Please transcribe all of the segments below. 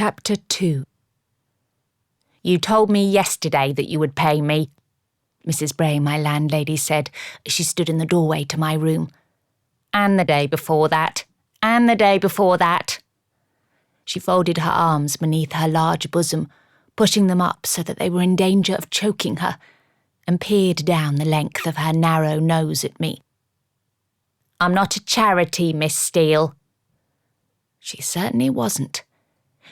Chapter 2. "You told me yesterday that you would pay me," Mrs. Bray, my landlady, said as she stood in the doorway to my room. "And the day before that, and the day before that." She folded her arms beneath her large bosom, pushing them up so that they were in danger of choking her, and peered down the length of her narrow nose at me. "I'm not a charity, Miss Steele." She certainly wasn't.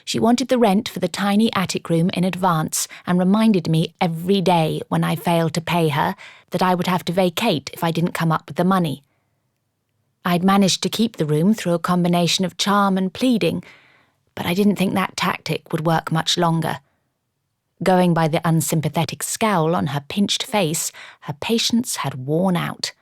She wanted the rent for the tiny attic room in advance and reminded me every day when I failed to pay her that I would have to vacate if I didn't come up with the money. I'd managed to keep the room through a combination of charm and pleading, but I didn't think that tactic would work much longer. Going by the unsympathetic scowl on her pinched face, her patience had worn out.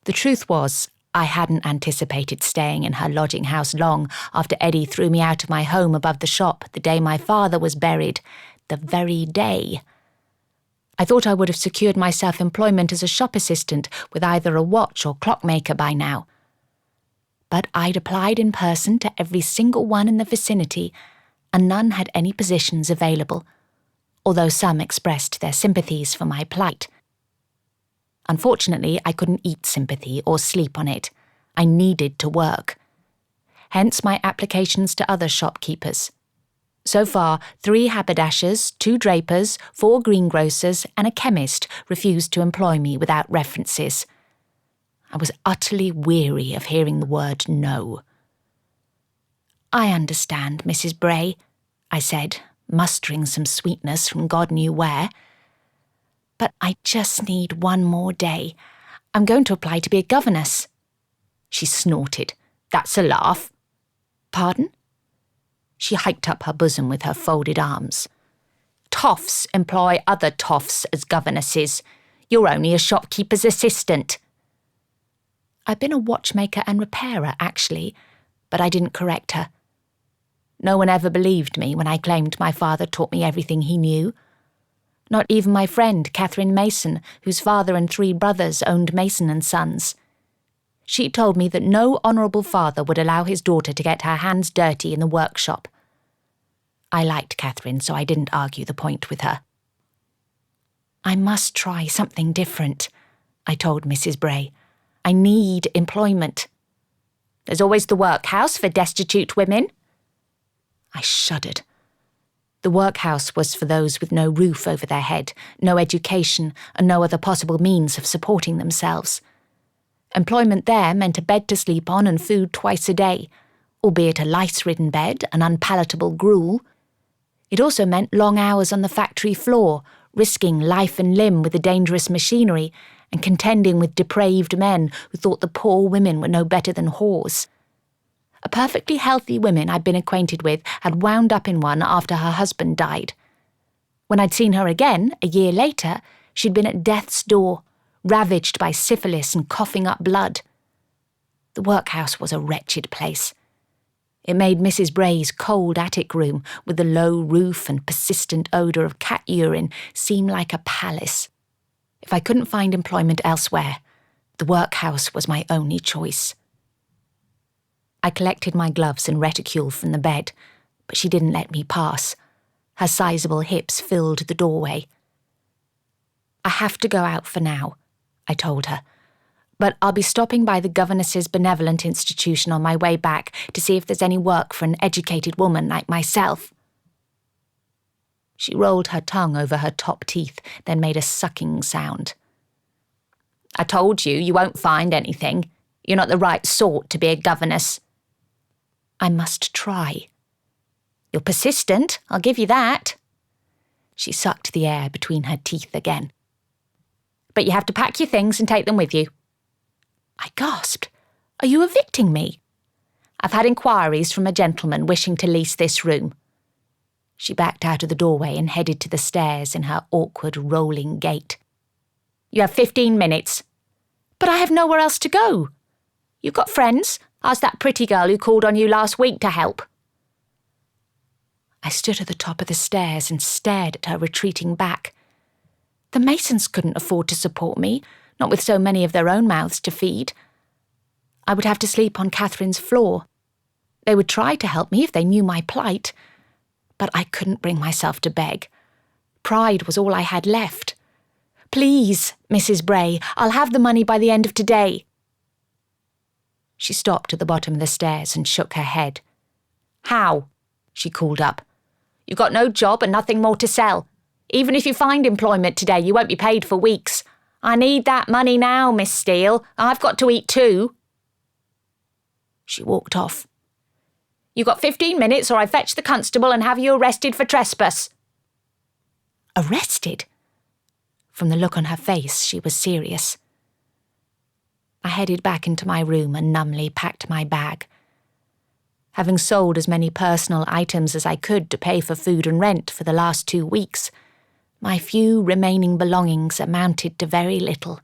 The truth was, I hadn't anticipated staying in her lodging house long after Eddie threw me out of my home above the shop the day my father was buried, the very day. I thought I would have secured myself employment as a shop assistant with either a watch or clockmaker by now. But I'd applied in person to every single one in the vicinity, and none had any positions available, although some expressed their sympathies for my plight. Unfortunately, I couldn't eat sympathy or sleep on it. I needed to work. Hence my applications to other shopkeepers. So far, 3 haberdashers, 2 drapers, 4 greengrocers, and a chemist refused to employ me without references. I was utterly weary of hearing the word no. "I understand, Mrs. Bray," I said, mustering some sweetness from God knew where. "But I just need one more day. I'm going to apply to be a governess." She snorted. "That's a laugh." "Pardon?" She hiked up her bosom with her folded arms. "Toffs employ other toffs as governesses. You're only a shopkeeper's assistant." I'd been a watchmaker and repairer, actually, but I didn't correct her. No one ever believed me when I claimed my father taught me everything he knew. Not even my friend, Catherine Mason, whose father and 3 brothers owned Mason and Sons. She told me that no honourable father would allow his daughter to get her hands dirty in the workshop. I liked Catherine, so I didn't argue the point with her. "I must try something different," I told Mrs. Bray. "I need employment." "There's always the workhouse for destitute women." I shuddered. The workhouse was for those with no roof over their head, no education, and no other possible means of supporting themselves. Employment there meant a bed to sleep on and food twice a day, albeit a lice-ridden bed and unpalatable gruel. It also meant long hours on the factory floor, risking life and limb with the dangerous machinery and contending with depraved men who thought the poor women were no better than whores. A perfectly healthy woman I'd been acquainted with had wound up in one after her husband died. When I'd seen her again, a year later, she'd been at death's door, ravaged by syphilis and coughing up blood. The workhouse was a wretched place. It made Mrs. Bray's cold attic room, with the low roof and persistent odour of cat urine, seem like a palace. If I couldn't find employment elsewhere, the workhouse was my only choice. I collected my gloves and reticule from the bed, but she didn't let me pass. Her sizable hips filled the doorway. "I have to go out for now," I told her, "but I'll be stopping by the Governess's Benevolent Institution on my way back to see if there's any work for an educated woman like myself." She rolled her tongue over her top teeth, then made a sucking sound. "I told you, you won't find anything. You're not the right sort to be a governess." "I must try." "You're persistent, I'll give you that." She sucked the air between her teeth again. "But you have to pack your things and take them with you." I gasped. "Are you evicting me?" "I've had inquiries from a gentleman wishing to lease this room." She backed out of the doorway and headed to the stairs in her awkward rolling gait. "You have 15 minutes. "But I have nowhere else to go." "You've got friends? Ask that pretty girl who called on you last week to help." I stood at the top of the stairs and stared at her retreating back. The Masons couldn't afford to support me, not with so many of their own mouths to feed. I would have to sleep on Catherine's floor. They would try to help me if they knew my plight, but I couldn't bring myself to beg. Pride was all I had left. "Please, Mrs. Bray, I'll have the money by the end of today." She stopped at the bottom of the stairs and shook her head. "How?" she called up. "You've got no job and nothing more to sell. Even if you find employment today, you won't be paid for weeks. I need that money now, Miss Steele. I've got to eat too." She walked off. "You've got 15 minutes or I fetch the constable and have you arrested for trespass." Arrested? From the look on her face, she was serious. I headed back into my room and numbly packed my bag. Having sold as many personal items as I could to pay for food and rent for the last 2 weeks, my few remaining belongings amounted to very little.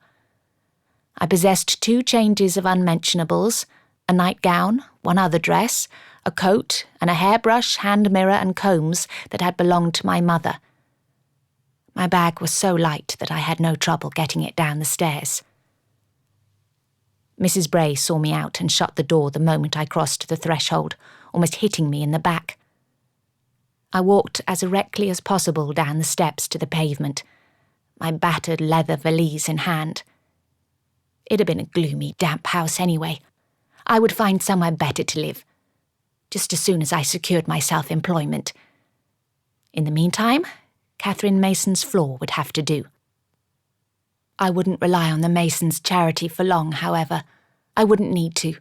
I possessed 2 changes of unmentionables, a nightgown, 1 other dress, a coat, and a hairbrush, hand mirror, and combs that had belonged to my mother. My bag was so light that I had no trouble getting it down the stairs. Mrs. Bray saw me out and shut the door the moment I crossed the threshold, almost hitting me in the back. I walked as erectly as possible down the steps to the pavement, my battered leather valise in hand. It had been a gloomy, damp house anyway. I would find somewhere better to live, just as soon as I secured myself employment. In the meantime, Catherine Mason's floor would have to do. I wouldn't rely on the Masons' charity for long, however. I wouldn't need to.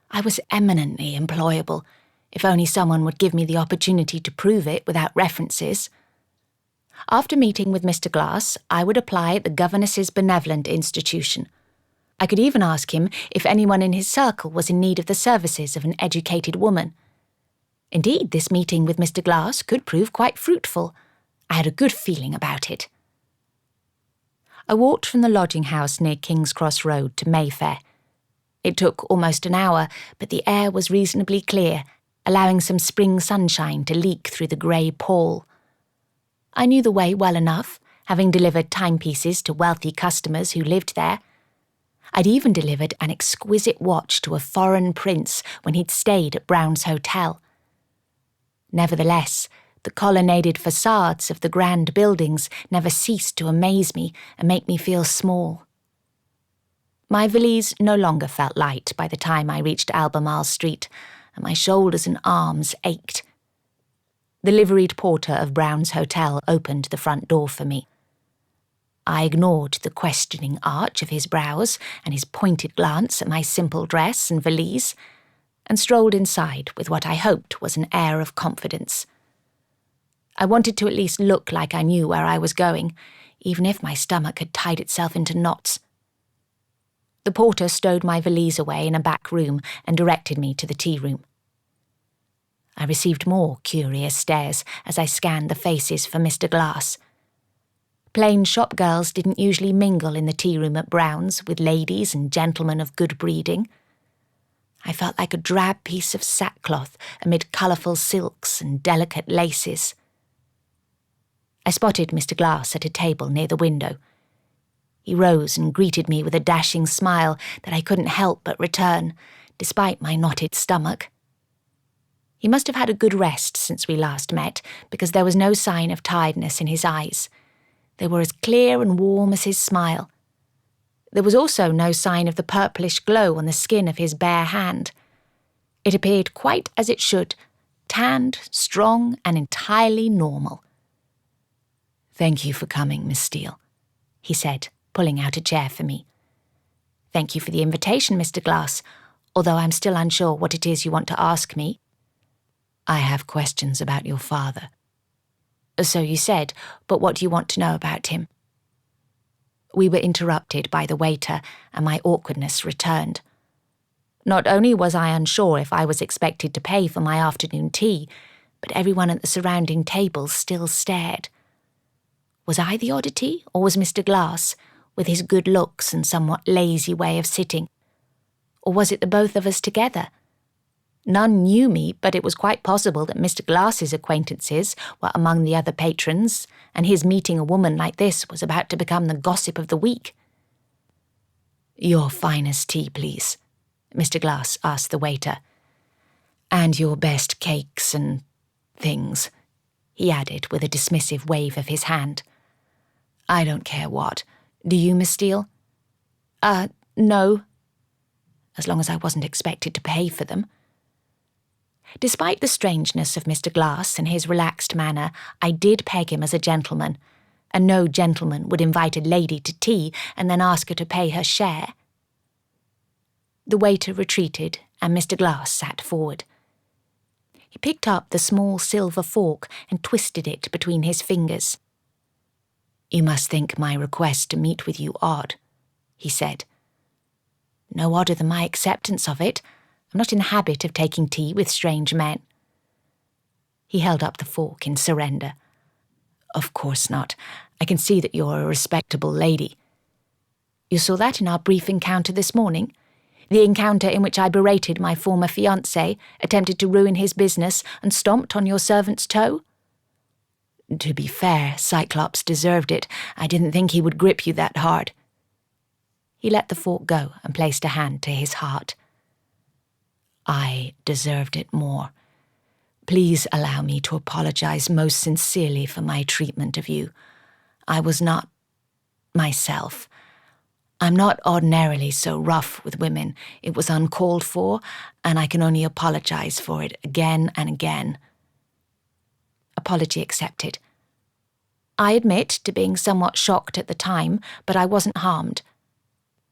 I was eminently employable, if only someone would give me the opportunity to prove it without references. After meeting with Mr. Glass, I would apply at the Governess's Benevolent Institution. I could even ask him if anyone in his circle was in need of the services of an educated woman. Indeed, this meeting with Mr. Glass could prove quite fruitful. I had a good feeling about it. I walked from the lodging house near King's Cross Road to Mayfair. It took almost an hour, but the air was reasonably clear, allowing some spring sunshine to leak through the grey pall. I knew the way well enough, having delivered timepieces to wealthy customers who lived there. I'd even delivered an exquisite watch to a foreign prince when he'd stayed at Brown's Hotel. Nevertheless, the colonnaded facades of the grand buildings never ceased to amaze me and make me feel small. My valise no longer felt light by the time I reached Albemarle Street, and my shoulders and arms ached. The liveried porter of Brown's Hotel opened the front door for me. I ignored the questioning arch of his brows and his pointed glance at my simple dress and valise, and strolled inside with what I hoped was an air of confidence. I wanted to at least look like I knew where I was going, even if my stomach had tied itself into knots. The porter stowed my valise away in a back room and directed me to the tea room. I received more curious stares as I scanned the faces for Mr. Glass. Plain shop girls didn't usually mingle in the tea room at Brown's with ladies and gentlemen of good breeding. I felt like a drab piece of sackcloth amid colourful silks and delicate laces. I spotted Mr. Glass at a table near the window. He rose and greeted me with a dashing smile that I couldn't help but return, despite my knotted stomach. He must have had a good rest since we last met, because there was no sign of tiredness in his eyes. They were as clear and warm as his smile. There was also no sign of the purplish glow on the skin of his bare hand. It appeared quite as it should, tanned, strong, and entirely normal. "Thank you for coming, Miss Steele," he said, pulling out a chair for me. "Thank you for the invitation, Mr. Glass, although I'm still unsure what it is you want to ask me." "I have questions about your father." "So you said, but what do you want to know about him?" We were interrupted by the waiter, and my awkwardness returned. Not only was I unsure if I was expected to pay for my afternoon tea, but everyone at the surrounding tables still stared. Was I the oddity, or was Mr. Glass, with his good looks and somewhat lazy way of sitting? Or was it the both of us together? None knew me, but it was quite possible that Mr. Glass's acquaintances were among the other patrons, and his meeting a woman like this was about to become the gossip of the week. "Your finest tea, please," Mr. Glass asked the waiter. And your best cakes and things," he added with a dismissive wave of his hand. "I don't care what. Do you, Miss Steele?" No. As long as I wasn't expected to pay for them. Despite the strangeness of Mr. Glass and his relaxed manner, I did peg him as a gentleman, and no gentleman would invite a lady to tea and then ask her to pay her share. The waiter retreated, and Mr. Glass sat forward. He picked up the small silver fork and twisted it between his fingers. "You must think my request to meet with you odd," he said. "No odder than my acceptance of it. I'm not in the habit of taking tea with strange men." He held up the fork in surrender. "Of course not. I can see that you're a respectable lady. You saw that in our brief encounter this morning? The encounter in which I berated my former fiancé, attempted to ruin his business, and stomped on your servant's toe?" "To be fair, Cyclops deserved it. I didn't think he would grip you that hard." He let the fork go and placed a hand to his heart. "I deserved it more. Please allow me to apologize most sincerely for my treatment of you. I was not myself. I'm not ordinarily so rough with women. It was uncalled for, and I can only apologize for it again and again." Apology accepted. "I admit to being somewhat shocked at the time, but I wasn't harmed.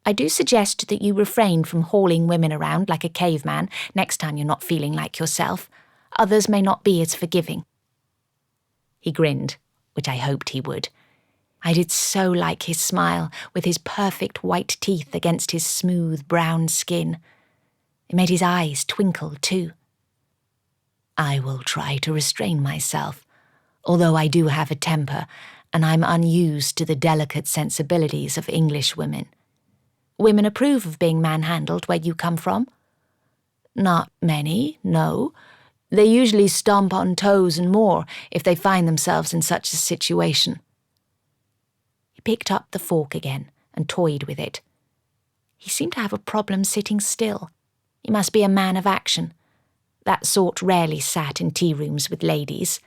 I do suggest that you refrain from hauling women around like a caveman next time you're not feeling like yourself. Others may not be as forgiving." He grinned, which I hoped he would. I did so like his smile, with his perfect white teeth against his smooth brown skin. It made his eyes twinkle, too. "I will try to restrain myself, although I do have a temper, and I'm unused to the delicate sensibilities of English women." "Women approve of being manhandled where you come from?" "Not many, no. They usually stomp on toes and more if they find themselves in such a situation." He picked up the fork again and toyed with it. He seemed to have a problem sitting still. He must be a man of action. That sort rarely sat in tea rooms with ladies.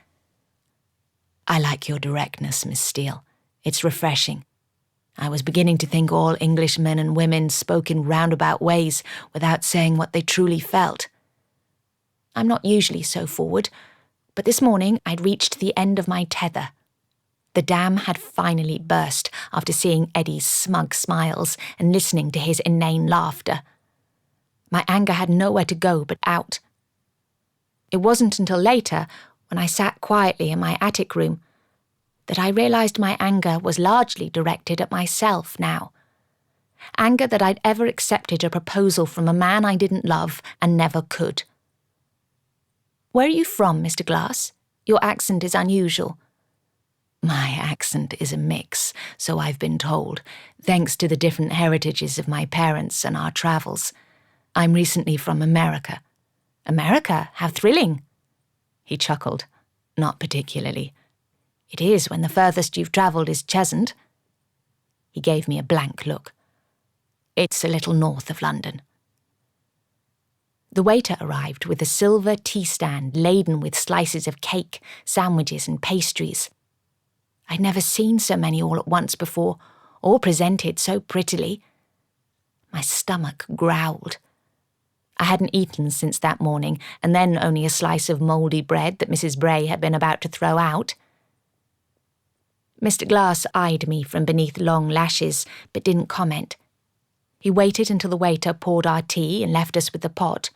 "I like your directness, Miss Steele. It's refreshing. I was beginning to think all English men and women spoke in roundabout ways without saying what they truly felt." "I'm not usually so forward, but this morning I'd reached the end of my tether. The dam had finally burst after seeing Eddie's smug smiles and listening to his inane laughter. My anger had nowhere to go but out. It wasn't until later, when I sat quietly in my attic room, that I realized my anger was largely directed at myself now. Anger that I'd ever accepted a proposal from a man I didn't love and never could. "Where are you from, Mr. Glass? Your accent is unusual." "My accent is a mix, so I've been told, thanks to the different heritages of my parents and our travels. I'm recently from America." "America? How thrilling." He chuckled. "Not particularly." "It is when the furthest you've travelled is Cheshunt." He gave me a blank look. "It's a little north of London." The waiter arrived with a silver tea stand laden with slices of cake, sandwiches and pastries. I'd never seen so many all at once before, all presented so prettily. My stomach growled. I hadn't eaten since that morning, and then only a slice of mouldy bread that Mrs. Bray had been about to throw out. Mr. Glass eyed me from beneath long lashes, but didn't comment. He waited until the waiter poured our tea and left us with the pot,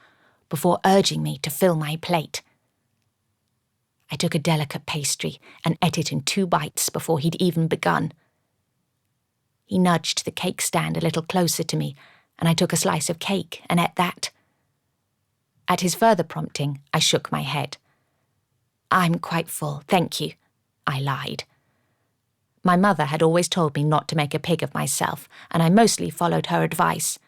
before urging me to fill my plate. I took a delicate pastry and ate it in 2 bites before he'd even begun. He nudged the cake stand a little closer to me, and I took a slice of cake and ate that. At his further prompting, I shook my head. "I'm quite full, thank you," I lied. My mother had always told me not to make a pig of myself, and I mostly followed her advice.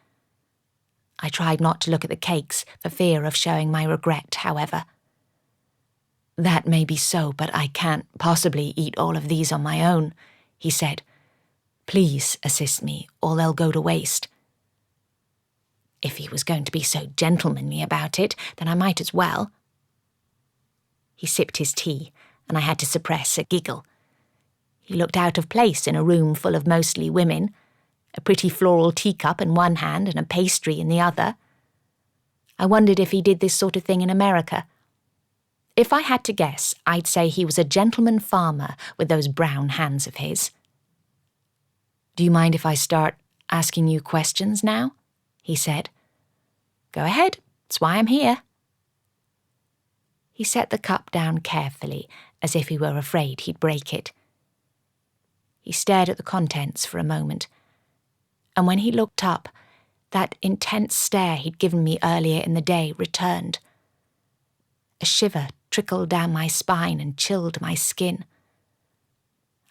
I tried not to look at the cakes for fear of showing my regret, however. "That may be so, but I can't possibly eat all of these on my own," he said. "Please assist me, or they'll go to waste." If he was going to be so gentlemanly about it, then I might as well. He sipped his tea, and I had to suppress a giggle. He looked out of place in a room full of mostly women, a pretty floral teacup in one hand and a pastry in the other. I wondered if he did this sort of thing in America. If I had to guess, I'd say he was a gentleman farmer with those brown hands of his. "Do you mind if I start asking you questions now?" he said. "Go ahead, it's why I'm here." He set the cup down carefully, as if he were afraid he'd break it. He stared at the contents for a moment, and when he looked up, that intense stare he'd given me earlier in the day returned. A shiver trickled down my spine and chilled my skin.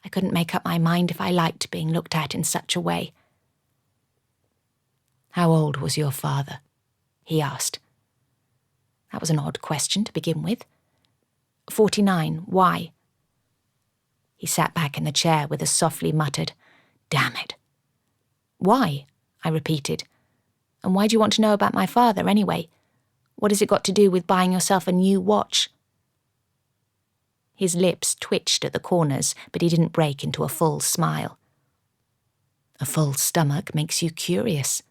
I couldn't make up my mind if I liked being looked at in such a way. "How old was your father?" he asked. That was an odd question to begin with. 49, why? He sat back in the chair with a softly muttered, "Damn it." "Why?" I repeated. "And why do you want to know about my father anyway? What has it got to do with buying yourself a new watch?" His lips twitched at the corners, but he didn't break into a full smile. "A full stomach makes you curious."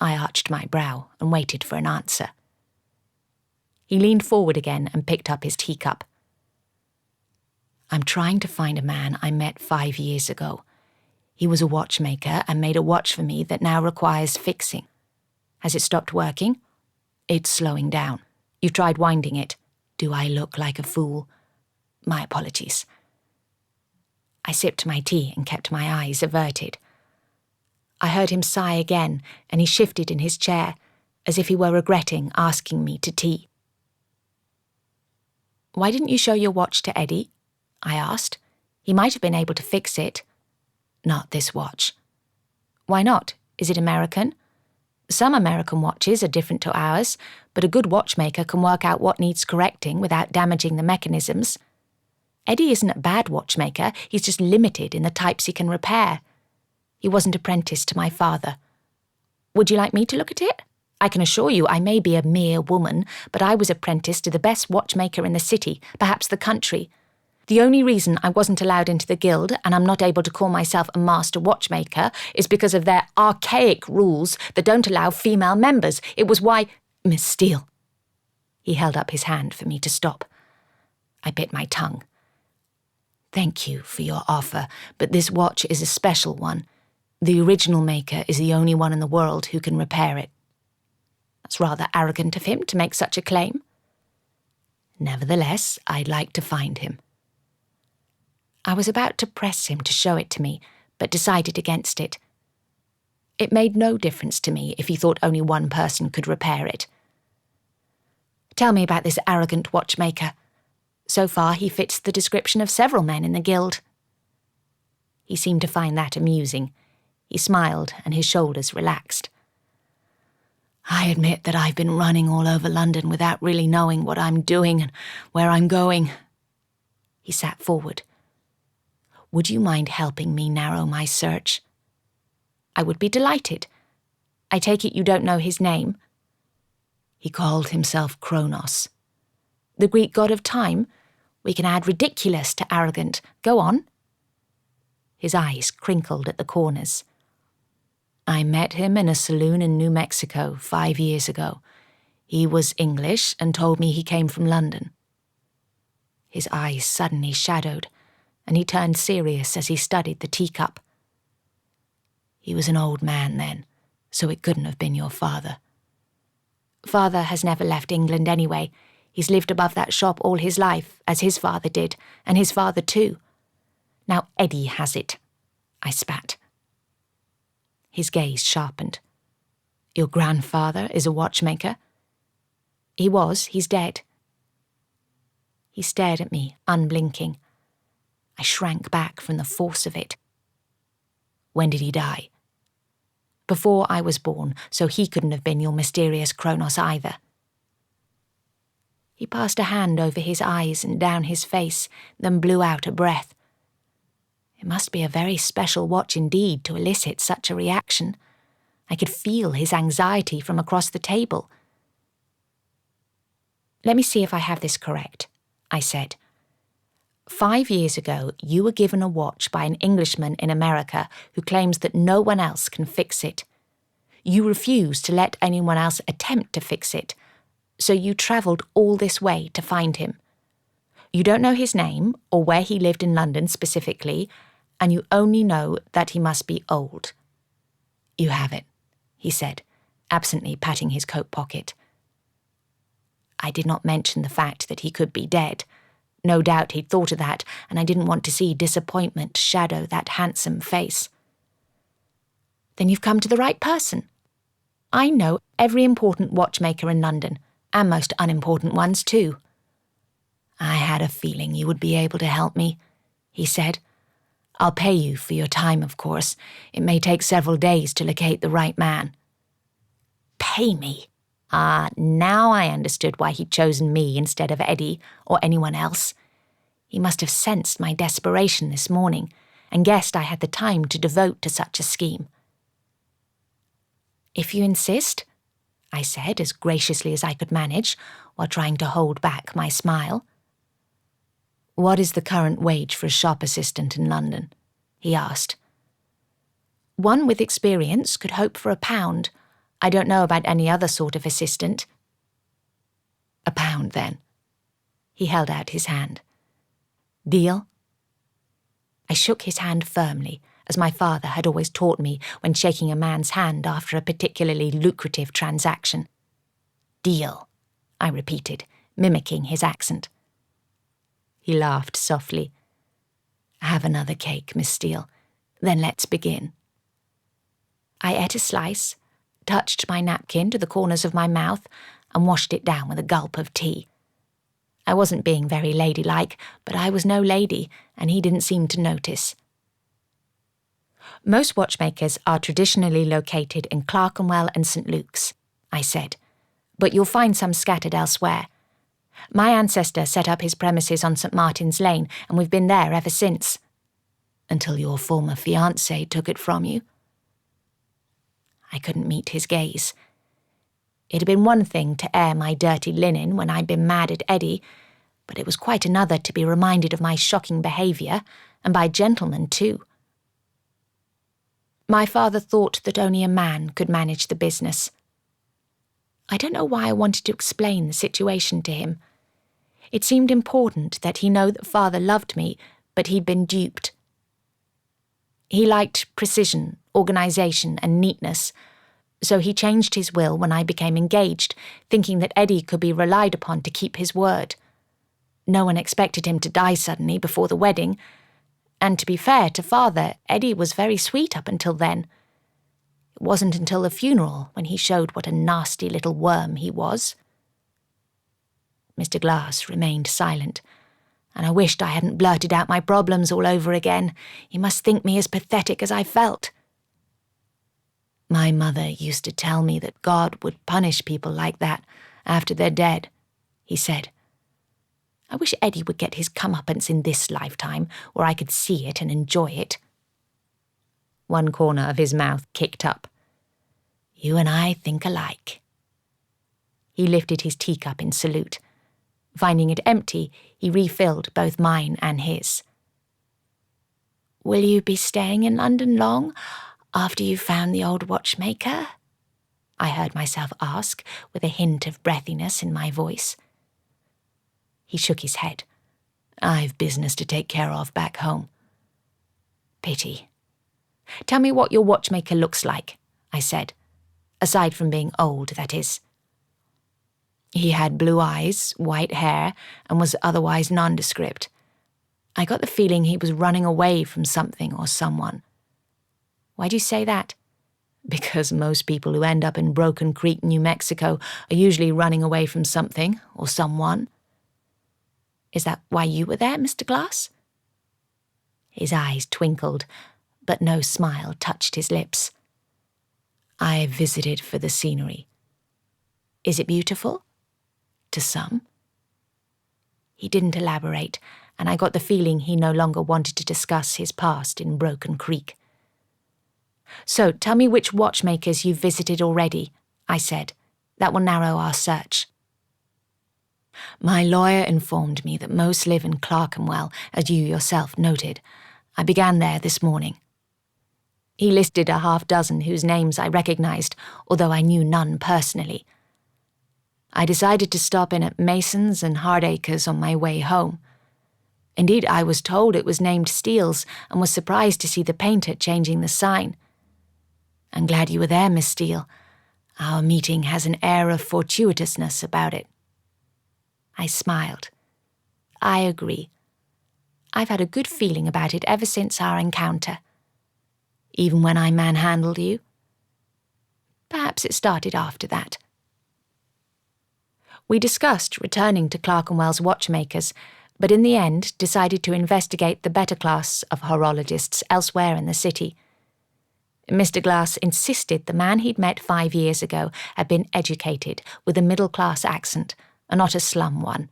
I arched my brow and waited for an answer. He leaned forward again and picked up his teacup. "I'm trying to find a man I met 5 years ago. He was a watchmaker and made a watch for me that now requires fixing. Has it stopped working? It's slowing down. You've tried winding it. Do I look like a fool? My apologies." I sipped my tea and kept my eyes averted. I heard him sigh again, and he shifted in his chair, as if he were regretting asking me to tea. "Why didn't you show your watch to Eddie?" I asked. "He might have been able to fix it." "Not this watch." "Why not? Is it American?" "Some American watches are different to ours, but a good watchmaker can work out what needs correcting without damaging the mechanisms. Eddie isn't a bad watchmaker, he's just limited in the types he can repair. He wasn't apprenticed to my father. Would you like me to look at it? I can assure you I may be a mere woman, but I was apprenticed to the best watchmaker in the city, perhaps the country. The only reason I wasn't allowed into the guild and I'm not able to call myself a master watchmaker is because of their archaic rules that don't allow female members. It was why— Miss Steele." He held up his hand for me to stop. I bit my tongue. "Thank you for your offer, but this watch is a special one. The original maker is the only one in the world who can repair it." That's rather arrogant of him to make such a claim. "Nevertheless, I'd like to find him." I was about to press him to show it to me, but decided against it. It made no difference to me if he thought only one person could repair it. "Tell me about this arrogant watchmaker. So far he fits the description of several men in the guild." He seemed to find that amusing. He smiled and his shoulders relaxed. "I admit that I've been running all over London without really knowing what I'm doing and where I'm going." He sat forward. "Would you mind helping me narrow my search?" "I would be delighted. I take it you don't know his name?" "He called himself Kronos." "The Greek god of time? We can add ridiculous to arrogant. Go on." His eyes crinkled at the corners. "I met him in a saloon in New Mexico 5 years ago. He was English and told me he came from London." His eyes suddenly shadowed, and he turned serious as he studied the teacup. "He was an old man then, so it couldn't have been your father." "Father has never left England anyway. He's lived above that shop all his life, as his father did, and his father too. Now Eddie has it." I spat. His gaze sharpened. "Your grandfather is a watchmaker?" "He was. He's dead." He stared at me, unblinking. I shrank back from the force of it. "When did he die?" "Before I was born, so he couldn't have been your mysterious Kronos either." He passed a hand over his eyes and down his face, then blew out a breath. It must be a very special watch indeed to elicit such a reaction. I could feel his anxiety from across the table. "Let me see if I have this correct," I said. 5 years ago, you were given a watch by an Englishman in America who claims that no one else can fix it. You refuse to let anyone else attempt to fix it, so you travelled all this way to find him. You don't know his name or where he lived in London specifically, and you only know that he must be old. You have it, he said, absently patting his coat pocket. I did not mention the fact that he could be dead. No doubt he'd thought of that, and I didn't want to see disappointment shadow that handsome face. Then you've come to the right person. I know every important watchmaker in London, and most unimportant ones too. I had a feeling you would be able to help me, he said. I'll pay you for your time, of course. It may take several days to locate the right man. Pay me? Now I understood why he'd chosen me instead of Eddie or anyone else. He must have sensed my desperation this morning and guessed I had the time to devote to such a scheme. If you insist, I said as graciously as I could manage while trying to hold back my smile. What is the current wage for a shop assistant in London? He asked. One with experience could hope for £1. I don't know about any other sort of assistant. £1 then. He held out his hand. Deal? I shook his hand firmly, as my father had always taught me when shaking a man's hand after a particularly lucrative transaction. Deal, I repeated, mimicking his accent. He laughed softly. Have another cake, Miss Steele. Then let's begin. I ate a slice, touched my napkin to the corners of my mouth, and washed it down with a gulp of tea. I wasn't being very ladylike, but I was no lady, and he didn't seem to notice. Most watchmakers are traditionally located in Clerkenwell and St. Luke's, I said, but you'll find some scattered elsewhere. My ancestor set up his premises on St. Martin's Lane, and we've been there ever since. Until your former fiancé took it from you. I couldn't meet his gaze. It had been one thing to air my dirty linen when I'd been mad at Eddie, but it was quite another to be reminded of my shocking behaviour, and by gentlemen too. My father thought that only a man could manage the business. I don't know why I wanted to explain the situation to him. It seemed important that he know that father loved me, but he'd been duped. He liked precision, organisation and neatness, so he changed his will when I became engaged, thinking that Eddie could be relied upon to keep his word. No one expected him to die suddenly before the wedding, and to be fair to father, Eddie was very sweet up until then. It wasn't until the funeral when he showed what a nasty little worm he was. Mr. Glass remained silent, and I wished I hadn't blurted out my problems all over again. He must think me as pathetic as I felt. My mother used to tell me that God would punish people like that after they're dead, he said. I wish Eddie would get his comeuppance in this lifetime, where I could see it and enjoy it. One corner of his mouth kicked up. You and I think alike. He lifted his teacup in salute. Finding it empty, he refilled both mine and his. Will you be staying in London long, after you've found the old watchmaker? I heard myself ask, with a hint of breathiness in my voice. He shook his head. I've business to take care of back home. Pity. Tell me what your watchmaker looks like, I said. Aside from being old, that is. He had blue eyes, white hair, and was otherwise nondescript. I got the feeling he was running away from something or someone. Why do you say that? Because most people who end up in Broken Creek, New Mexico, are usually running away from something or someone. Is that why you were there, Mr. Glass? His eyes twinkled, but no smile touched his lips. I visited for the scenery. Is it beautiful? To some. He didn't elaborate, and I got the feeling he no longer wanted to discuss his past in Broken Creek. So tell me which watchmakers you've visited already, I said. That will narrow our search. My lawyer informed me that most live in Clerkenwell, as you yourself noted. I began there this morning. He listed a half-dozen whose names I recognised, although I knew none personally. I decided to stop in at Mason's and Hardacre's on my way home. Indeed, I was told it was named Steele's and was surprised to see the painter changing the sign. I'm glad you were there, Miss Steele. Our meeting has an air of fortuitousness about it. I smiled. I agree. I've had a good feeling about it ever since our encounter. Even when I manhandled you? Perhaps it started after that. We discussed returning to Clerkenwell's watchmakers, but in the end decided to investigate the better class of horologists elsewhere in the city. Mr. Glass insisted the man he'd met 5 years ago had been educated with a middle-class accent, and not a slum one.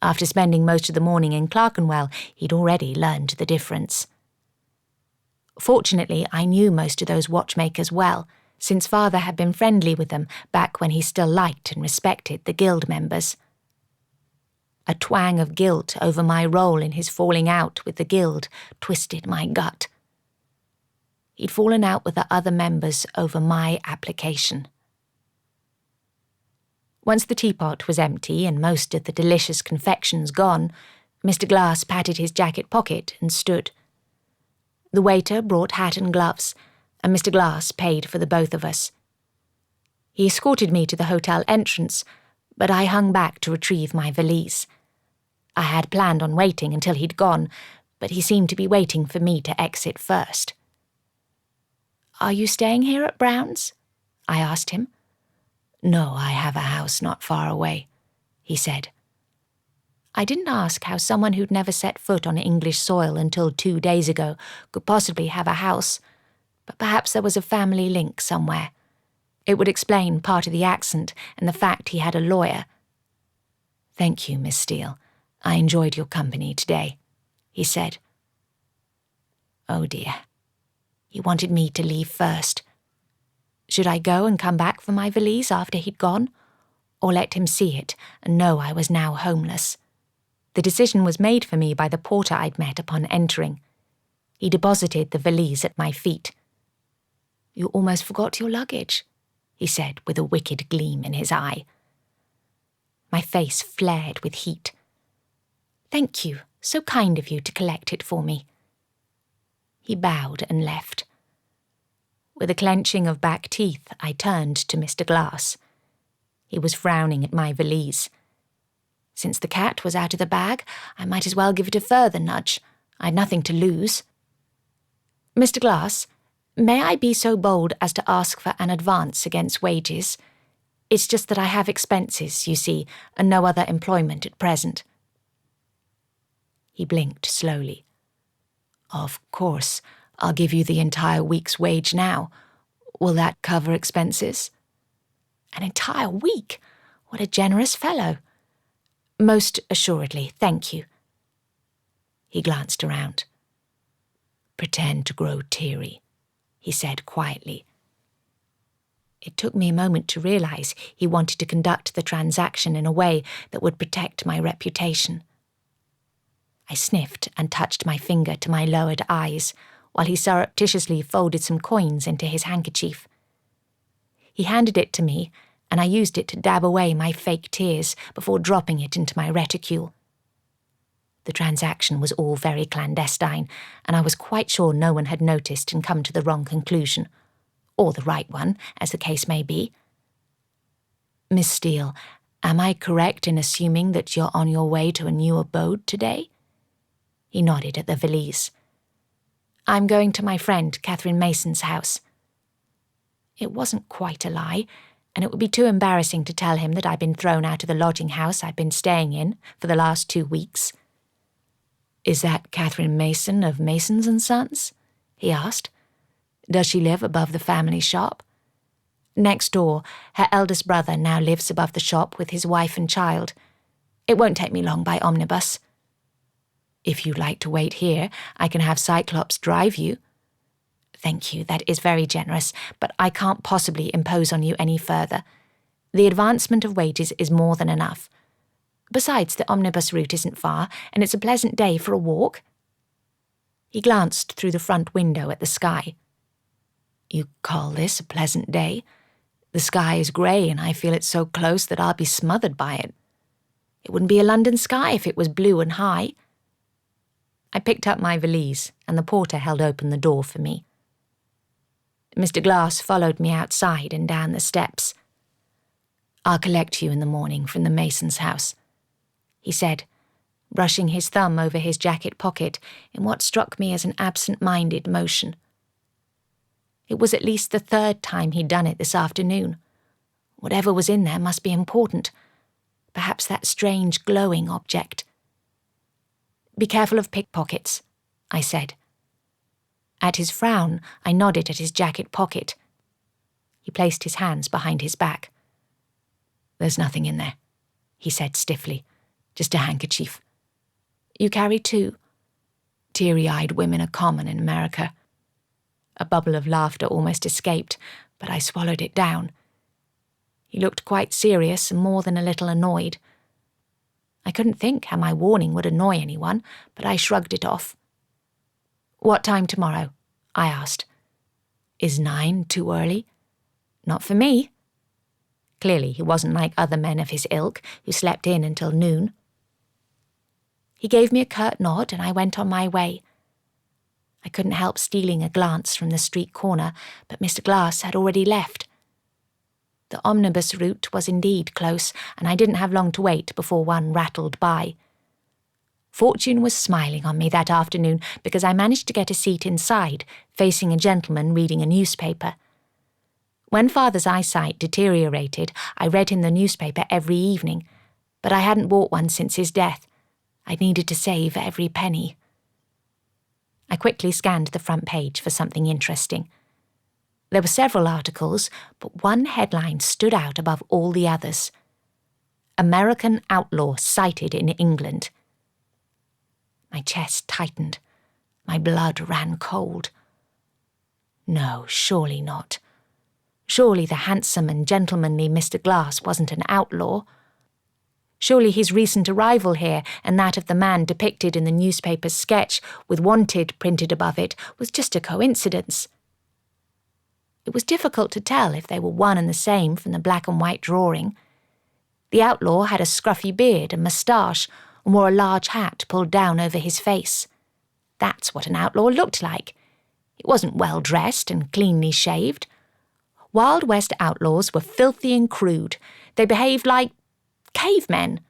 After spending most of the morning in Clerkenwell, he'd already learned the difference. Fortunately, I knew most of those watchmakers well, since father had been friendly with them back when he still liked and respected the guild members. A twang of guilt over my role in his falling out with the guild twisted my gut. He'd fallen out with the other members over my application. Once the teapot was empty and most of the delicious confections gone, Mr. Glass patted his jacket pocket and stood. The waiter brought hat and gloves, and Mr. Glass paid for the both of us. He escorted me to the hotel entrance, but I hung back to retrieve my valise. I had planned on waiting until he'd gone, but he seemed to be waiting for me to exit first. "Are you staying here at Brown's?" I asked him. "No, I have a house not far away," he said. I didn't ask how someone who'd never set foot on English soil until 2 days ago could possibly have a house, but perhaps there was a family link somewhere. It would explain part of the accent and the fact he had a lawyer. "Thank you, Miss Steele. I enjoyed your company today," he said. Oh dear. He wanted me to leave first. Should I go and come back for my valise after he'd gone, or let him see it and know I was now homeless? The decision was made for me by the porter I'd met upon entering. He deposited the valise at my feet. "You almost forgot your luggage," he said with a wicked gleam in his eye. My face flared with heat. "Thank you, so kind of you to collect it for me." He bowed and left. With a clenching of back teeth, I turned to Mr. Glass. He was frowning at my valise. Since the cat was out of the bag, I might as well give it a further nudge. I'd nothing to lose. "Mr. Glass, may I be so bold as to ask for an advance against wages? It's just that I have expenses, you see, and no other employment at present." He blinked slowly. "Of course, I'll give you the entire week's wage now. Will that cover expenses?" An entire week? What a generous fellow. "Most assuredly, thank you." He glanced around. "Pretend to grow teary," he said quietly. It took me a moment to realize he wanted to conduct the transaction in a way that would protect my reputation. I sniffed and touched my finger to my lowered eyes, while he surreptitiously folded some coins into his handkerchief. He handed it to me, and I used it to dab away my fake tears before dropping it into my reticule. The transaction was all very clandestine, and I was quite sure no one had noticed and come to the wrong conclusion, or the right one, as the case may be. "Miss Steele, am I correct in assuming that you're on your way to a new abode today?" He nodded at the valise. "I'm going to my friend Catherine Mason's house." It wasn't quite a lie, and it would be too embarrassing to tell him that I'd been thrown out of the lodging house I'd been staying in for the last 2 weeks. "Is that Catherine Mason of Masons and Sons?" he asked. "Does she live above the family shop?" "Next door. Her eldest brother now lives above the shop with his wife and child. It won't take me long by omnibus." "If you'd like to wait here, I can have Cyclops drive you." Thank you, that is very generous, but I can't possibly impose on you any further. The advancement of wages is more than enough. Besides, the omnibus route isn't far, and it's a pleasant day for a walk." He glanced through the front window at the sky. "You call this a pleasant day? The sky is grey, and I feel it so close that I'll be smothered by it. It wouldn't be a London sky if it was blue and high." I picked up my valise, and the porter held open the door for me. Mr. Glass followed me outside and down the steps. "I'll collect you in the morning from the mason's house," he said, brushing his thumb over his jacket pocket in what struck me as an absent-minded motion. It was at least the third time he'd done it this afternoon. Whatever was in there must be important. Perhaps that strange glowing object. "Be careful of pickpockets," I said. At his frown, I nodded at his jacket pocket. He placed his hands behind his back. "There's nothing in there," he said stiffly. "Just a handkerchief." "You carry two?" "Teary-eyed women are common in America." A bubble of laughter almost escaped, but I swallowed it down. He looked quite serious and more than a little annoyed. I couldn't think how my warning would annoy anyone, but I shrugged it off. "What time tomorrow?" I asked. "Is 9 too early?" "Not for me." Clearly he wasn't like other men of his ilk who slept in until noon. He gave me a curt nod and I went on my way. I couldn't help stealing a glance from the street corner, but Mr. Glass had already left. The omnibus route was indeed close, and I didn't have long to wait before one rattled by. Fortune was smiling on me that afternoon because I managed to get a seat inside, facing a gentleman reading a newspaper. When Father's eyesight deteriorated, I read him the newspaper every evening, but I hadn't bought one since his death. I needed to save every penny. I quickly scanned the front page for something interesting. There were several articles, but one headline stood out above all the others. "American outlaw sighted in England." My chest tightened. My blood ran cold. No, surely not. Surely the handsome and gentlemanly Mr. Glass wasn't an outlaw. Surely his recent arrival here and that of the man depicted in the newspaper's sketch with "Wanted" printed above it was just a coincidence. It was difficult to tell if they were one and the same from the black and white drawing. The outlaw had a scruffy beard and moustache and wore a large hat pulled down over his face. That's what an outlaw looked like. It wasn't well dressed and cleanly shaved. Wild West outlaws were filthy and crude. They behaved like cavemen.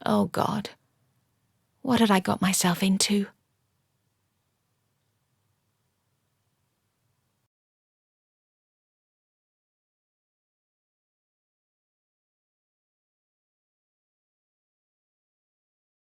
Oh God, what had I got myself into?